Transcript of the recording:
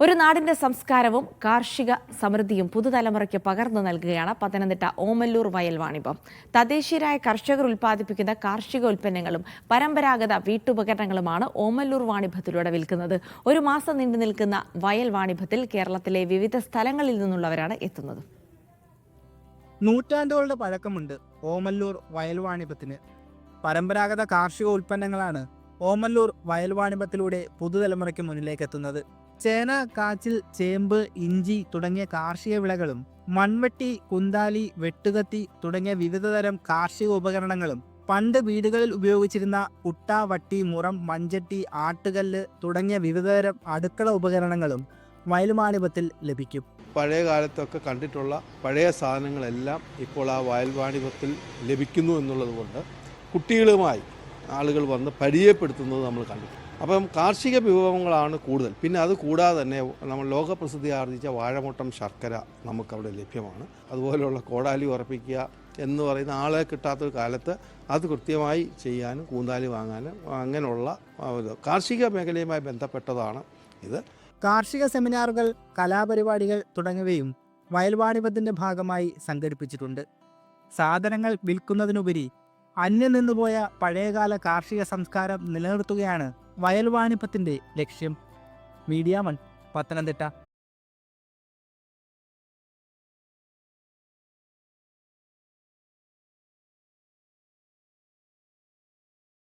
ഒരു നാടിന്റെ സംസ്കാരവും കാർഷിക സമൃദ്ധിയും പുതുതലമുറയ്ക്ക് പകർന്നു നൽകുകയാണ് പത്തനംതിട്ട ഓമല്ലൂർ വയൽ വാണിഭം. തദ്ദേശീയരായ കർഷകർ ഉൽപ്പാദിപ്പിക്കുന്ന കാർഷിക ഉൽപ്പന്നങ്ങളും പരമ്പരാഗത വീട്ടുപകരണങ്ങളുമാണ് ഓമല്ലൂർ വാണിഭത്തിലൂടെ വിൽക്കുന്നത്. ഒരു മാസം നീണ്ടു നിൽക്കുന്ന വയൽ വാണിഭത്തിൽ കേരളത്തിലെ വിവിധ സ്ഥലങ്ങളിൽ നിന്നുള്ളവരാണ് എത്തുന്നത്. നൂറ്റാണ്ടുകളുടെ പഴക്കമുണ്ട് ഓമല്ലൂർ വയൽ വാണിഭത്തിന്. പരമ്പരാഗത കാർഷിക ഉൽപ്പന്നങ്ങളാണ് ഓമല്ലൂർ വയൽ വാണിഭത്തിലൂടെ പുതുതലമുറയ്ക്ക് മുന്നിലേക്ക് എത്തുന്നത്. ചേന, കാച്ചിൽ, ചേമ്പ്, ഇഞ്ചി തുടങ്ങിയ കാർഷിക വിളകളും മൺവെട്ടി, കുന്താലി, വെട്ടുകത്തി തുടങ്ങിയ വിവിധതരം കാർഷിക ഉപകരണങ്ങളും പണ്ട് വീടുകളിൽ ഉപയോഗിച്ചിരുന്ന കുട്ട, വട്ടി, മുറം, മൺചട്ടി, ആട്ടുകല്ല് തുടങ്ങിയ വിവിധതരം അടുക്കള ഉപകരണങ്ങളും വയൽ വാണിഭത്തിൽ ലഭിക്കും. പഴയ കാലത്തൊക്കെ കണ്ടിട്ടുള്ള പഴയ സാധനങ്ങളെല്ലാം ഇപ്പോൾ ആ വയൽ വാണിഭത്തിൽ ലഭിക്കുന്നു എന്നുള്ളത് കൊണ്ട് കുട്ടികളുമായി ആളുകൾ വന്ന് പരിചയപ്പെടുത്തുന്നത് നമ്മൾ കണ്ടു. അപ്പം കാർഷിക വിഭവങ്ങളാണ് കൂടുതൽ. പിന്നെ അത് കൂടാതെ തന്നെ നമ്മൾ ലോകപ്രസിദ്ധി ആർജിച്ച വാഴമുട്ടം ശർക്കര നമുക്കവിടെ ലഭ്യമാണ്. അതുപോലെയുള്ള കോടാലി ഉറപ്പിക്കുക എന്ന് പറയുന്ന ആളെ കിട്ടാത്തൊരു കാലത്ത് അത് കൃത്യമായി ചെയ്യാനും കൂന്താലി വാങ്ങാനും അങ്ങനെയുള്ള കാർഷിക മേഖലയുമായി ബന്ധപ്പെട്ടതാണ് ഇത്. കാർഷിക സെമിനാറുകൾ, കലാപരിപാടികൾ തുടങ്ങിയവയും വയൽ വാണിഭത്തിൻ്റെ ഭാഗമായി സംഘടിപ്പിച്ചിട്ടുണ്ട്. സാധനങ്ങൾ വിൽക്കുന്നതിനുപരി അന്യം നിന്നുപോയ പഴയകാല കാർഷിക സംസ്കാരം നിലനിർത്തുകയാണ് വയൽ വാണിഭത്തിൻ്റെ ലക്ഷ്യം. മീഡിയ 1, പത്തനംതിട്ട.